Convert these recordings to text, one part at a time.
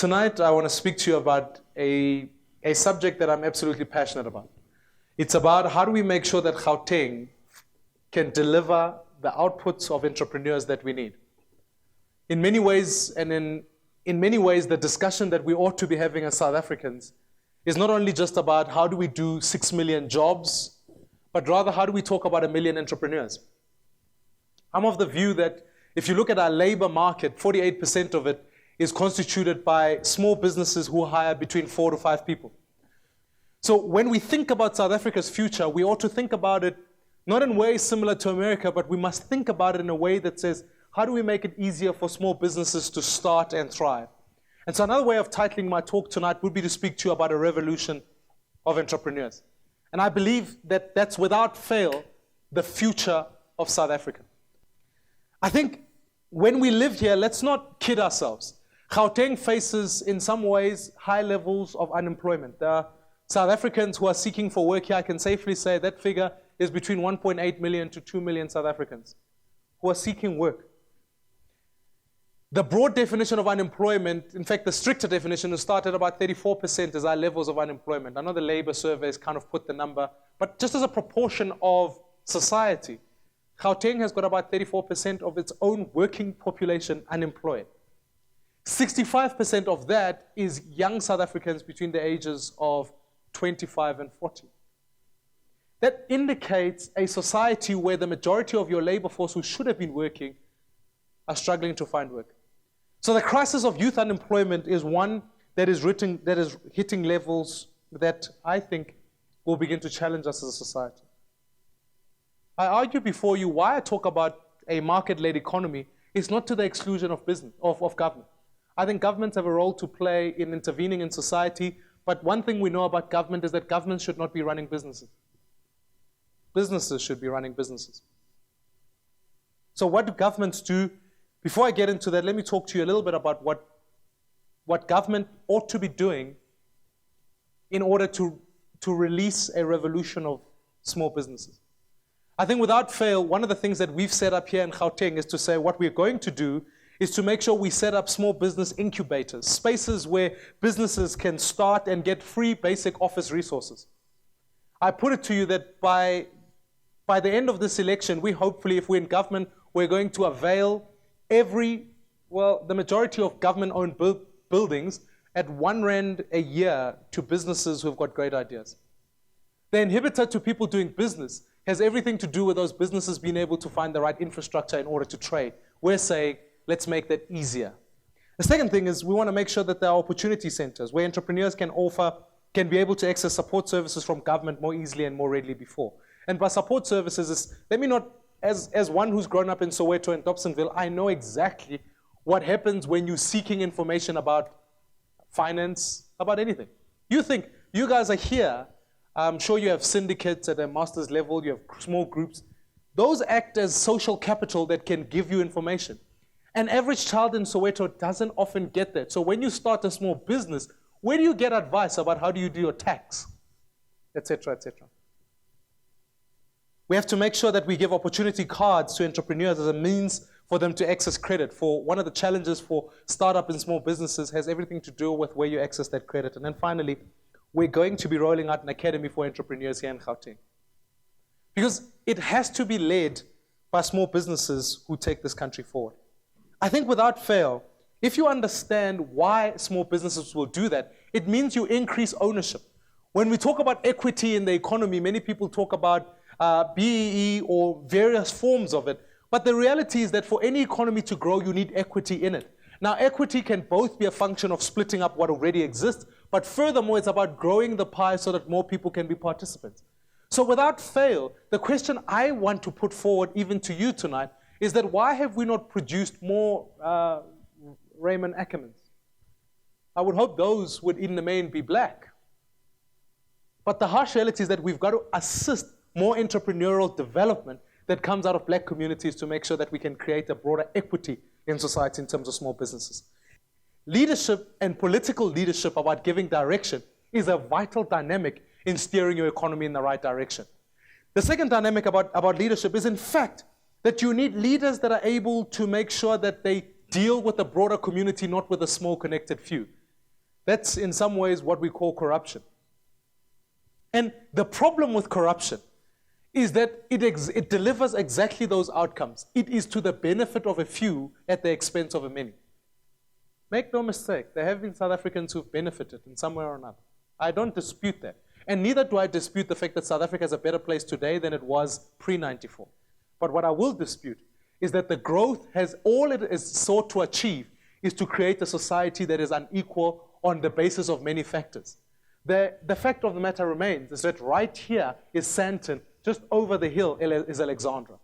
Tonight, I want to speak to you about a subject that I'm absolutely passionate about. It's about how do we make sure that Gauteng can deliver the outputs of entrepreneurs that we need. In many ways, and in many ways, the discussion that we ought to be having as South Africans is not only just about how do we do 6 million jobs, but rather how do we talk about 1 million entrepreneurs. I'm of the view that if you look at our labor market, 48% of it is constituted by small businesses who hire between 4 to 5 people. So when we think about South Africa's future, we ought to think about it not in ways similar to America, but we must think about it in a way that says, how do we make it easier for small businesses to start and thrive? And so another way of titling my talk tonight would be to speak to you about a revolution of entrepreneurs. And I believe that that's without fail the future of South Africa. I think when we live here, let's not kid ourselves. Gauteng faces, in some ways, high levels of unemployment. There are South Africans who are seeking for work here. I can safely say that figure is between 1.8 million to 2 million South Africans who are seeking work. The broad definition of unemployment, in fact, the stricter definition, is started at about 34% as our levels of unemployment. I know the labor surveys kind of put the number, but just as a proportion of society, Gauteng has got about 34% of its own working population unemployed. 65% of that is young South Africans between the ages of 25 and 40. That indicates a society where the majority of your labor force who should have been working are struggling to find work. So the crisis of youth unemployment is one that is hitting levels that I think will begin to challenge us as a society. I argue before you why I talk about a market-led economy is not to the exclusion of business, of government. I think governments have a role to play in intervening in society, but one thing we know about government is that governments should not be running businesses. Businesses should be running businesses. So what do governments do? Before I get into that, let me talk to you a little bit about what government ought to be doing in order to release a revolution of small businesses. I think without fail, one of the things that we've set up here in Gauteng is to say what we're going to do is to make sure we set up small business incubators, spaces where businesses can start and get free basic office resources. I put it to you that by the end of this election, we hopefully, if we're in government, we're going to avail the majority of government-owned buildings at R1 a year to businesses who've got great ideas. The inhibitor to people doing business has everything to do with those businesses being able to find the right infrastructure in order to trade. We're saying, let's make that easier. The second thing is we want to make sure that there are opportunity centers where entrepreneurs can be able to access support services from government more easily and more readily before. And by support services, as one who's grown up in Soweto and Dobsonville, I know exactly what happens when you're seeking information about finance, about anything. You think, you guys are here, I'm sure you have syndicates at a master's level, you have small groups. Those act as social capital that can give you information. An average child in Soweto doesn't often get that. So when you start a small business, where do you get advice about how do you do your tax, etc., etc.? We have to make sure that we give opportunity cards to entrepreneurs as a means for them to access credit. For one of the challenges for startup and small businesses has everything to do with where you access that credit. And then finally, we're going to be rolling out an academy for entrepreneurs here in Gauteng. Because it has to be led by small businesses who take this country forward. I think without fail, if you understand why small businesses will do that, it means you increase ownership. When we talk about equity in the economy, many people talk about BEE or various forms of it. But the reality is that for any economy to grow, you need equity in it. Now, equity can both be a function of splitting up what already exists, but furthermore, it's about growing the pie so that more people can be participants. So without fail, the question I want to put forward even to you tonight is that why have we not produced more Raymond Ackermans? I would hope those would in the main be black. But the harsh reality is that we've got to assist more entrepreneurial development that comes out of black communities to make sure that we can create a broader equity in society in terms of small businesses. Leadership and political leadership about giving direction is a vital dynamic in steering your economy in the right direction. The second dynamic about leadership is, in fact, that you need leaders that are able to make sure that they deal with the broader community, not with a small connected few. That's in some ways what we call corruption. And the problem with corruption is that it delivers exactly those outcomes. It is to the benefit of a few at the expense of a many. Make no mistake, there have been South Africans who've benefited in some way or another. I don't dispute that. And neither do I dispute the fact that South Africa is a better place today than it was pre-94. But what I will dispute is that the growth has, all it is sought to achieve is to create a society that is unequal on the basis of many factors. The fact of the matter remains is that right here is Sandton, just over the hill is Alexandra.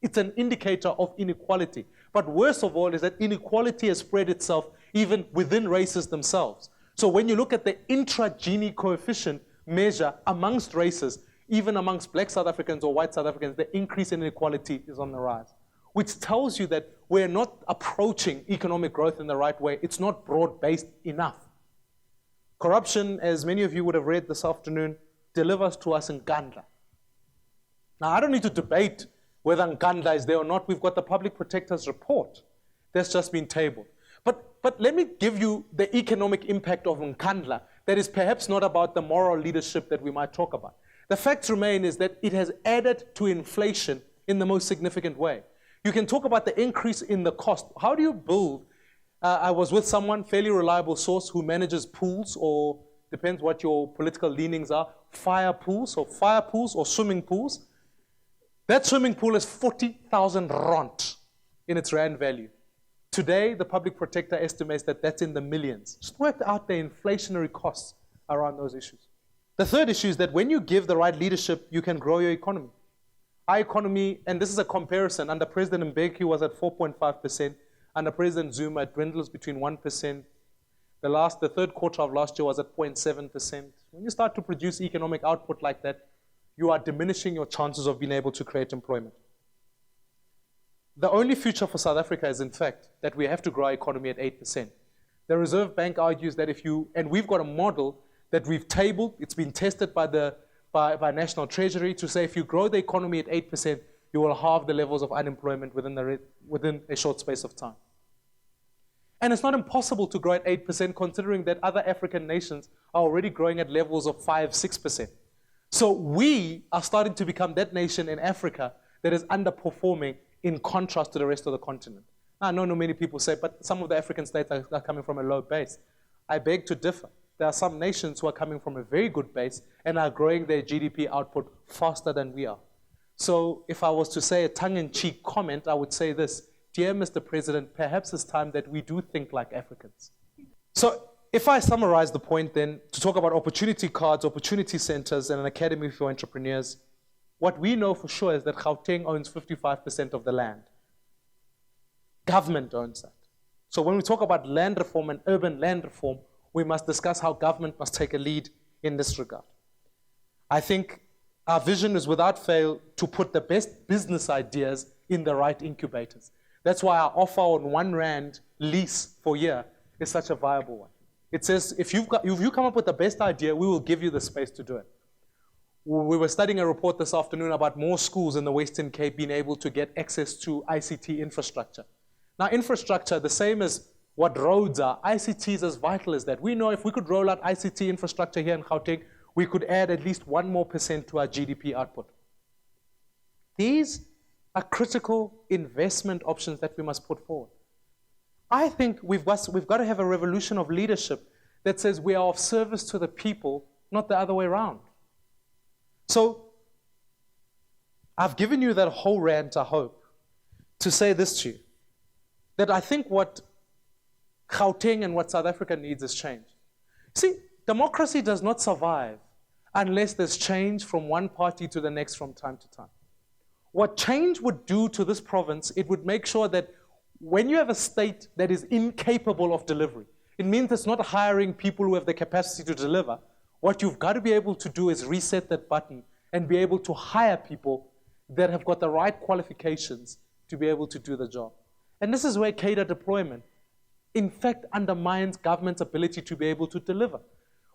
It's an indicator of inequality. But worst of all is that inequality has spread itself even within races themselves. So when you look at the intra-Gini coefficient measure amongst races, even amongst black South Africans or white South Africans, the increase in inequality is on the rise, which tells you that we're not approaching economic growth in the right way. It's not broad-based enough. Corruption, as many of you would have read this afternoon, delivers to us in Nkandla. Now, I don't need to debate whether Nkandla is there or not. We've got the Public Protector's report that's just been tabled. But let me give you the economic impact of Nkandla that is perhaps not about the moral leadership that we might talk about. The facts remain is that it has added to inflation in the most significant way. You can talk about the increase in the cost. How do you build? I was with someone, fairly reliable source, who manages pools, or depends what your political leanings are, fire pools or swimming pools. That swimming pool is 40,000 rand in its rand value. Today, the Public Protector estimates that that's in the millions. Just work out the inflationary costs around those issues. The third issue is that when you give the right leadership, you can grow your economy. Our economy, and this is a comparison, under President Mbeki was at 4.5%, under President Zuma it dwindles between 1%. The third quarter of last year was at 0.7%. When you start to produce economic output like that, you are diminishing your chances of being able to create employment. The only future for South Africa is, in fact, that we have to grow our economy at 8%. The Reserve Bank argues that and we've got a model that we've tabled, it's been tested by National Treasury to say if you grow the economy at 8%, you will halve the levels of unemployment within a short space of time. And it's not impossible to grow at 8% considering that other African nations are already growing at levels of 5-6%. So we are starting to become that nation in Africa that is underperforming in contrast to the rest of the continent. I know many people say, but some of the African states are coming from a low base. I beg to differ. There are some nations who are coming from a very good base and are growing their GDP output faster than we are. So if I was to say a tongue-in-cheek comment, I would say this: dear Mr. President, perhaps it's time that we do think like Africans. So if I summarize the point then, to talk about opportunity cards, opportunity centers, and an academy for entrepreneurs, what we know for sure is that Gauteng owns 55% of the land. Government owns that. So when we talk about land reform and urban land reform, we must discuss how government must take a lead in this regard. I think our vision is without fail to put the best business ideas in the right incubators. That's why our offer on 1 rand lease for a year is such a viable one. It says, if you come up with the best idea, we will give you the space to do it. We were studying a report this afternoon about more schools in the Western Cape being able to get access to ICT infrastructure. Now, infrastructure, the same as what roads are, ICT is as vital as that. We know if we could roll out ICT infrastructure here in Gauteng, we could add at least 1% more to our GDP output. These are critical investment options that we must put forward. I think we've got to have a revolution of leadership that says we are of service to the people, not the other way around. So I've given you that whole rant, I hope, to say this to you, that I think what Gauteng and what South Africa needs is change. See, democracy does not survive unless there's change from one party to the next from time to time. What change would do to this province, it would make sure that when you have a state that is incapable of delivery, it means it's not hiring people who have the capacity to deliver. What you've got to be able to do is reset that button and be able to hire people that have got the right qualifications to be able to do the job. And this is where cadre deployment, in fact, undermines government's ability to be able to deliver.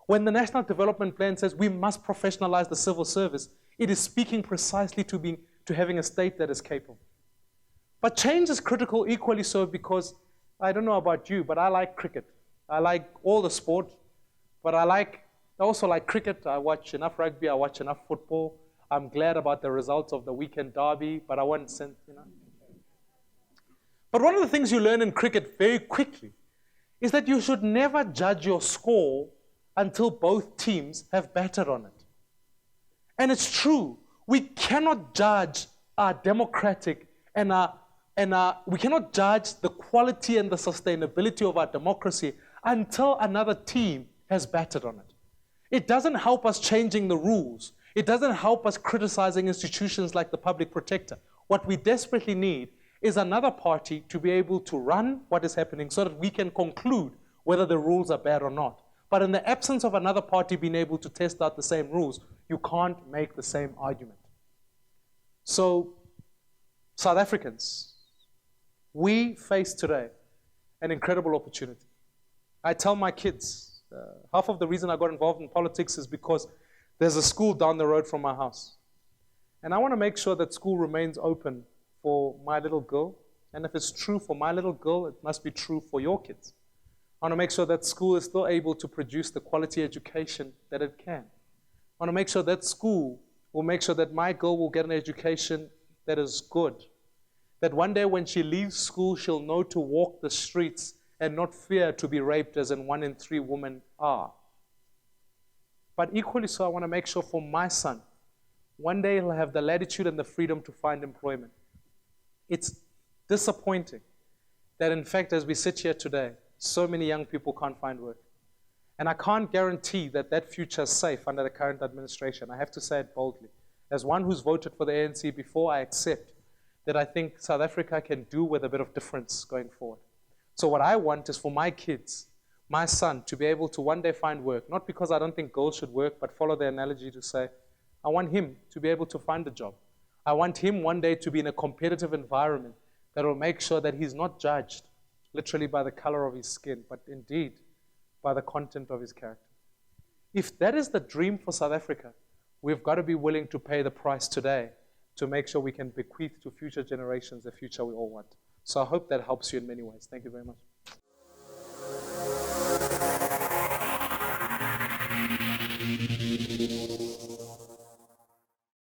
When the National Development Plan says we must professionalize the civil service, it is speaking precisely to having a state that is capable. But change is critical equally so because, I don't know about you, but I like cricket. I like all the sport. But I also like cricket. I watch enough rugby. I watch enough football. I'm glad about the results of the weekend derby, but I won't send, But one of the things you learn in cricket very quickly is that you should never judge your score until both teams have batted on it. And it's true. We cannot judge our democratic and we cannot judge the quality and the sustainability of our democracy until another team has batted on it. It doesn't help us changing the rules. It doesn't help us criticizing institutions like the public protector. What we desperately need is another party to be able to run what is happening so that we can conclude whether the rules are bad or not. But in the absence of another party being able to test out the same rules, you can't make the same argument. So, South Africans, we face today an incredible opportunity. I tell my kids, half of the reason I got involved in politics is because there's a school down the road from my house. And I want to make sure that school remains open for my little girl. And if it's true for my little girl, it must be true for your kids. I want to make sure that school is still able to produce the quality education that it can. I want to make sure that school will make sure that my girl will get an education that is good. That one day when she leaves school, she'll know to walk the streets and not fear to be raped, as in 1 in 3 women are. But equally so, I want to make sure for my son, one day he'll have the latitude and the freedom to find employment. It's disappointing that, in fact, as we sit here today, so many young people can't find work. And I can't guarantee that that future is safe under the current administration. I have to say it boldly. As one who's voted for the ANC before, I accept that I think South Africa can do with a bit of difference going forward. So what I want is for my kids, my son, to be able to one day find work, not because I don't think girls should work, but follow the analogy to say, I want him to be able to find a job. I want him one day to be in a competitive environment that will make sure that he's not judged literally by the color of his skin, but indeed by the content of his character. If that is the dream for South Africa, we've got to be willing to pay the price today to make sure we can bequeath to future generations the future we all want. So I hope that helps you in many ways. Thank you very much.